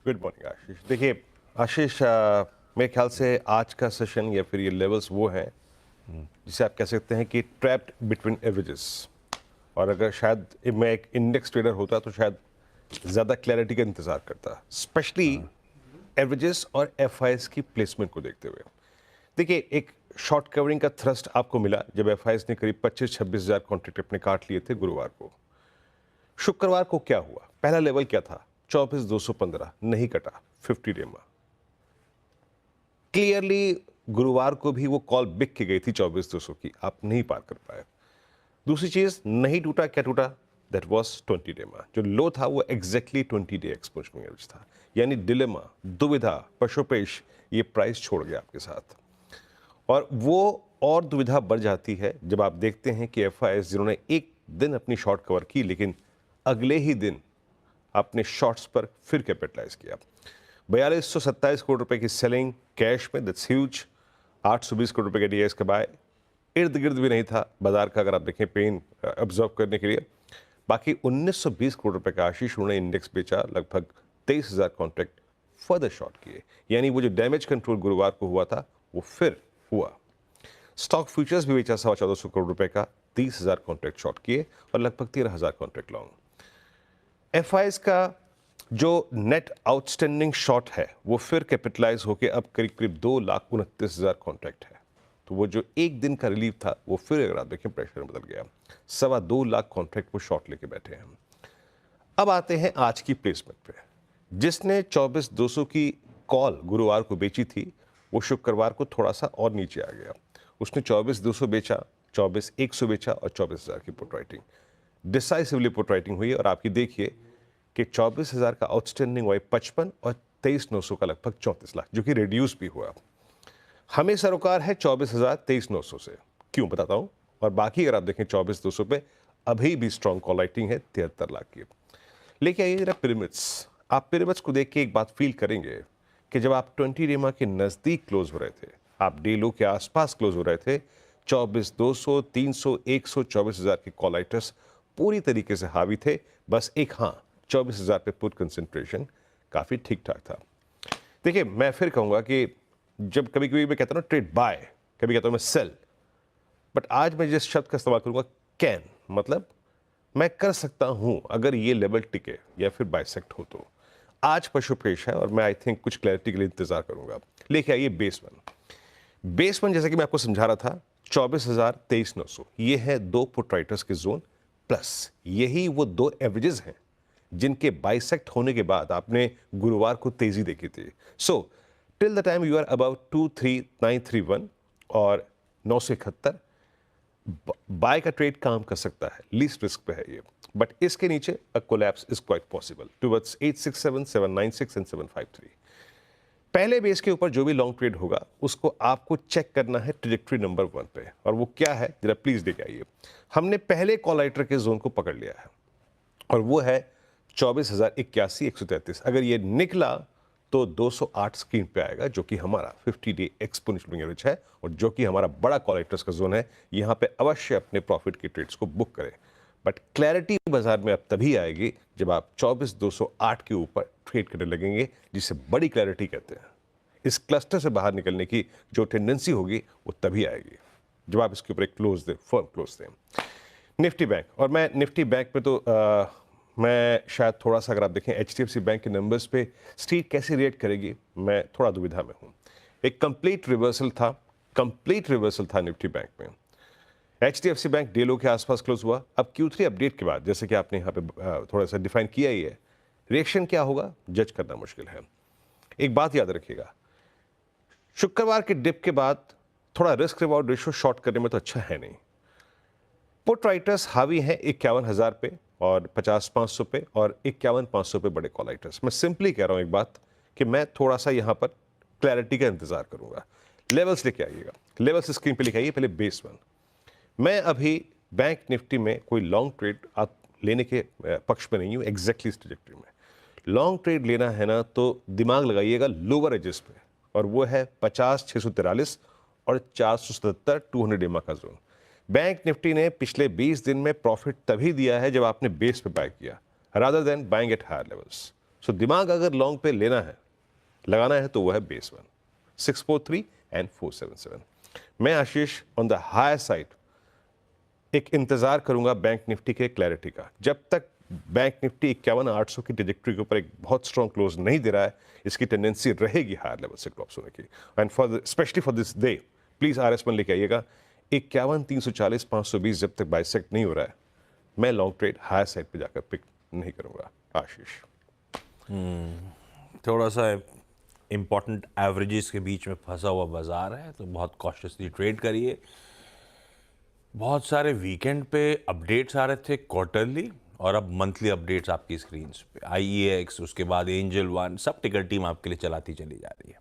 Good morning आशीष। देखिए आशीष, मेरे ख्याल से आज का सेशन या फिर ये लेवल्स वो हैं जिसे आप कह सकते हैं कि ट्रैप्ड बिटवीन एवरेजेस। और अगर शायद मैं एक इंडेक्स ट्रेडर होता तो शायद ज़्यादा क्लैरिटी का इंतज़ार करता, स्पेशली एवरेजेस और एफआईएस की प्लेसमेंट को देखते हुए। देखिए, एक शॉर्ट कवरिंग का थ्रस्ट आपको मिला जब एफआईएस ने करीब 25-26 हज़ार कॉन्ट्रैक्ट अपने काट लिए थे गुरुवार को। शुक्रवार को क्या हुआ? पहला लेवल क्या था? 24,215, नहीं कटा, 50 डे में। क्लियरली गुरुवार को भी वो कॉल बिक के गई थी 24,200 की, आप नहीं पार कर पाए। दूसरी चीज, नहीं टूटा, क्या टूटा? दैट वाज 20 डे में। जो लो था वो एग्जैक्टली 20 डे एक्सपोनेंशियल एवरेज था। यानी डिलेमा, दुविधा, पशोपेश, ये प्राइस छोड़ गया आपके साथ। और वो और दुविधा बढ़ जाती है जब आप देखते हैं कि एफआईएस जिन्होंने एक दिन अपनी शॉर्ट कवर की, लेकिन अगले ही दिन अपने शॉर्ट्स पर फिर कैपिटलाइज किया। 4227 करोड़ रुपए की सेलिंग कैश में, दैट्स ह्यूज। 820 करोड़ रुपए का डीएस का बाय, इर्द गिर्द भी नहीं था बाजार का, अगर आप देखें पेन ऑब्जर्व करने के लिए। बाकी 1920 करोड़ रुपए का आशीष उन्होंने इंडेक्स बेचा, लगभग 23,000 कॉन्ट्रैक्ट फर्दर शॉर्ट किए। यानी वो जो डैमेज कंट्रोल गुरुवार को हुआ था वो फिर हुआ। स्टॉक फ्यूचर्स भी बेचा 1450 करोड़ रुपए का, 30,000 कॉन्ट्रैक्ट शॉर्ट किए और लगभग 13,000 कॉन्ट्रैक्ट लॉन्ग। एफआईएस का जो नेट आउटस्टैंडिंग शॉर्ट है वो फिर कैपिटलाइज होकर अब करीब करीब 2,29,000 कॉन्ट्रैक्ट है। तो वो जो एक दिन का रिलीफ था वो फिर अगर आप देखें प्रेशर में बदल गया। 2.25 लाख कॉन्ट्रैक्ट वो शॉर्ट लेके बैठे हैं। अब आते हैं आज की प्लेसमेंट पे। जिसने 24,200 की कॉल गुरुवार को बेची थी वो शुक्रवार को थोड़ा सा और नीचे आ गया। उसने 24,200 बेचा, 24,100 बेचा और 24,000 की put writing, decisively put writing हुई। और आपकी देखिए कि 24,000 का आउटस्टैंडिंग हुआ 55 और 23,900 का लगभग 34 लाख, जो कि रिड्यूस भी हुआ। हमें सरोकार है 24,000 23,900 से, क्यों बताता हूं। और बाकी अगर आप देखें 24,200 पे अभी भी स्ट्रॉन्ग कॉल राइटिंग है 73 लाख की। लेके आइए जरा पिरामिड्स। आप पिरामिड्स को देख के एक बात फील करेंगे कि जब आप 20 डेमा के नजदीक क्लोज हो रहे थे, आप डे लो के आसपास क्लोज हो रहे थे, 24,200 300 100 24,000 के कॉल राइटर्स पूरी तरीके से हावी थे। बस एक हाँ, 24,000 पे पुट कंसेंट्रेशन काफी ठीक ठाक था। देखिए, मैं फिर कहूंगा कि जब कभी कभी मैं कहता हूं ना ट्रेड बाय, कभी कहता हूं मैं सेल, बट आज मैं जिस शब्द का इस्तेमाल करूंगा कैन, मतलब मैं कर सकता हूं अगर ये लेवल टिके या फिर बाइसेक्ट हो तो। आज पशुपेश है और मैं आई थिंक कुछ क्लैरिटी के लिए इंतजार करूंगा। लेके आइए बेस वन जैसा कि मैं आपको समझा रहा था, 24,000 23,900 ये है दो पुट राइटर्स के जोन, प्लस यही वो दो एवरेजेस हैं जिनके बाइसेक्ट होने के बाद आपने गुरुवार को तेजी देखी थी। So till the time you are about 23931 और 971, बाय का ट्रेड काम कर सकता है, लीस्ट रिस्क पे है ये। बट इसके नीचे a collapse is quite possible towards 867 796 and 753। पहले बेस के ऊपर जो भी लॉन्ग ट्रेड होगा उसको आपको चेक करना है ट्रेजेक्टरी नंबर 1 पे, और वो क्या है जरा प्लीज देख आइए। हमने पहले कॉल राइटर के जोन को पकड़ लिया है और वो है 24,081 133। अगर ये निकला तो 208 स्क्रीन पे आएगा, जो कि हमारा 50 डे एक्सपोनेंशियल एवरेज है और जो कि हमारा बड़ा कॉल राइटर्स का जोन है। यहां पे अवश्य अपने प्रॉफिट के ट्रेड्स को बुक करें। बट क्लैरिटी बाजार में अब तभी आएगी जब आप 24,208 के ऊपर ट्रेड करने लगेंगे, जिसे बड़ी क्लैरिटी कहते हैं। इस क्लस्टर से बाहर निकलने की जो टेंडेंसी होगी वो तभी आएगी जब आप इसके ऊपर एक क्लोज दें, फर्म क्लोज दें। निफ्टी बैंक, और मैं निफ्टी बैंक में तो मैं शायद थोड़ा सा, अगर आप देखें एचडीएफसी बैंक के नंबर्स पे स्ट्रीट कैसे रिएक्ट करेगी, मैं थोड़ा दुविधा में हूं। एक कंप्लीट रिवर्सल था निफ्टी बैंक में। एचडीएफसी बैंक डे लो के आसपास क्लोज हुआ। अब Q3 अपडेट के बाद, जैसे कि आपने यहाँ पे थोड़ा सा डिफाइन किया ही है, रिएक्शन क्या होगा जज करना मुश्किल है। एक बात याद रखिएगा, शुक्रवार के डिप के बाद थोड़ा रिस्क रिवॉर्ड रेशियो शॉर्ट करने में तो अच्छा है नहीं। पुट राइटर्स हावी हैं 51,000 पे और 50,500 पे और 51,500 पे बड़े कॉल राइटर्स। मैं सिंपली कह रहा हूं एक बात कि मैं थोड़ा सा यहां पर क्लैरिटी का इंतजार करूंगा। लेवल्स लेके आइएगा, लेवल्स स्क्रीन पे लिखाइए। पहले बेस वन, मैं अभी बैंक निफ्टी में कोई लॉन्ग ट्रेड आप लेने के पक्ष में नहीं हूं। एग्जैक्टली इस ट्रेजेक्टरी में लॉन्ग ट्रेड लेना है ना तो दिमाग लगाइएगा लोअर एजेस पे, और वो है 50,643 और 477 200 डेमा का जोन। बैंक निफ्टी ने पिछले 20 दिन में प्रॉफिट तभी दिया है जब आपने बेस पे बाय किया, rather than buying at higher levels. So दिमाग अगर लॉन्ग पे लेना है, लगाना है, तो वो है बेस 1, 643 एंड 477। मैं आशीष ऑन द हायर साइड एक इंतजार करूंगा बैंक निफ्टी के क्लैरिटी का। जब तक बैंक निफ्टी 51,800 की ट्रेजेक्टरी के ऊपर एक बहुत स्ट्रॉन्ग क्लोज नहीं दे रहा है, इसकी टेंडेंसी रहेगी हायर लेवल से क्रॉप्स होने की। And for specially for this day please RS1 लेके आइएगा। 51,340 520 जब तक बाइसेक्ट नहीं हो रहा है, मैं लॉन्ग ट्रेड हायर साइड पे जाकर पिक नहीं करूंगा आशीष। थोड़ा सा इम्पॉर्टेंट एवरेजेस के बीच में फंसा हुआ बाजार है, तो बहुत कॉशियसली ट्रेड करिए। बहुत सारे वीकेंड पे अपडेट्स आ रहे थे क्वार्टरली, और अब मंथली अपडेट्स आपकी स्क्रीन पे। IEX, उसके बाद एंजल वन, सब टिकर टीम आपके लिए चलाती चली जा रही है।